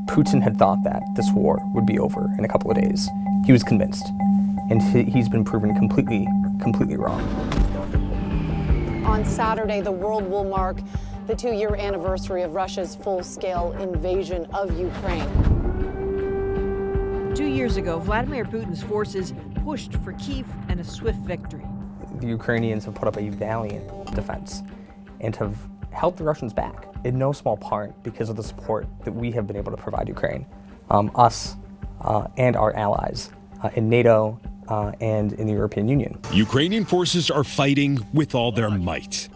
Putin had thought that this war would be over in a couple of days. He was convinced, and he's been proven completely wrong. On Saturday, the world will mark the 2-year anniversary of Russia's full-scale invasion of Ukraine. 2 years ago, Vladimir Putin's forces pushed for Kyiv and a swift victory. The Ukrainians have put up a valiant defense and have held the Russians back, in no small part because of the support that we have been able to provide Ukraine, us and our allies in NATO and in the European Union. Ukrainian forces are fighting with all their might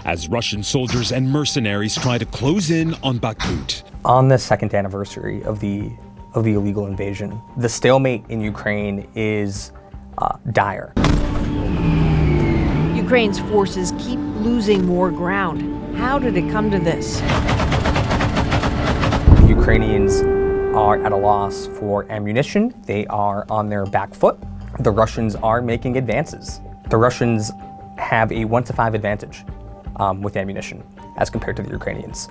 as Russian soldiers and mercenaries try to close in on Bakhmut. On the second anniversary of the illegal invasion, the stalemate in Ukraine is dire. Ukraine's forces keep losing more ground. How did it come to this? The Ukrainians are at a loss for ammunition. They are on their back foot. The Russians are making advances. The Russians have a 1-to-5 advantage with ammunition as compared to the Ukrainians.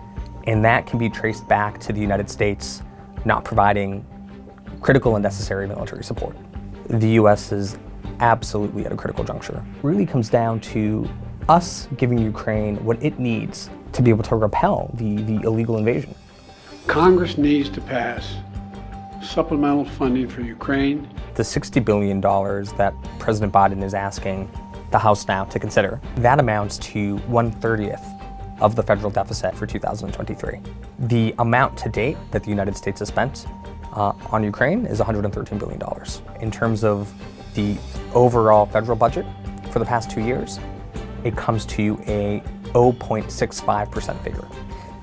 And that can be traced back to the United States not providing critical and necessary military support. The U.S. is absolutely at a critical juncture. It really comes down to us giving Ukraine what it needs to be able to repel the illegal invasion. Congress needs to pass supplemental funding for Ukraine. The $60 billion that President Biden is asking the House now to consider, that amounts to 1/30 of the federal deficit for 2023. The amount to date that the United States has spent on Ukraine is $113 billion. In terms of the overall federal budget for the past 2 years, it comes to a 0.65% figure.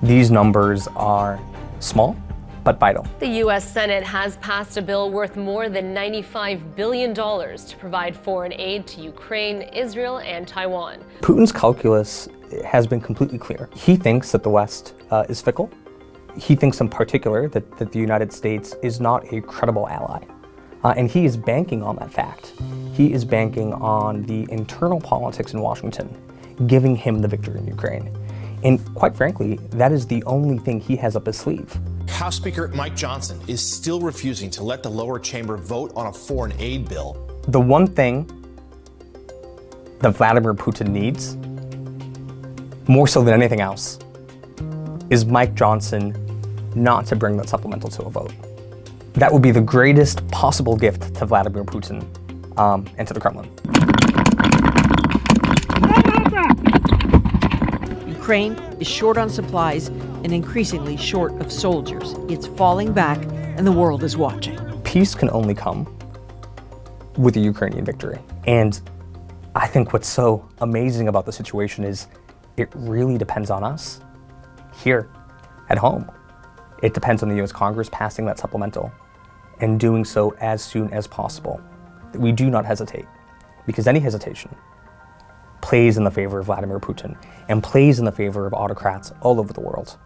These numbers are small, but vital. The U.S. Senate has passed a bill worth more than $95 billion to provide foreign aid to Ukraine, Israel, and Taiwan. Putin's calculus has been completely clear. He thinks that the West is fickle. He thinks in particular that the United States is not a credible ally. And he is banking on that fact. He is banking on the internal politics in Washington giving him the victory in Ukraine. And quite frankly, that is the only thing he has up his sleeve. House Speaker Mike Johnson is still refusing to let the lower chamber vote on a foreign aid bill. The one thing that Vladimir Putin needs, more so than anything else, is Mike Johnson not to bring that supplemental to a vote. That would be the greatest possible gift to Vladimir Putin and to the Kremlin. Ukraine is short on supplies and increasingly short of soldiers. It's falling back, and the world is watching. Peace can only come with a Ukrainian victory. And I think what's so amazing about the situation is it really depends on us here at home. It depends on the U.S. Congress passing that supplemental and doing so as soon as possible. We do not hesitate, because any hesitation plays in the favor of Vladimir Putin and plays in the favor of autocrats all over the world.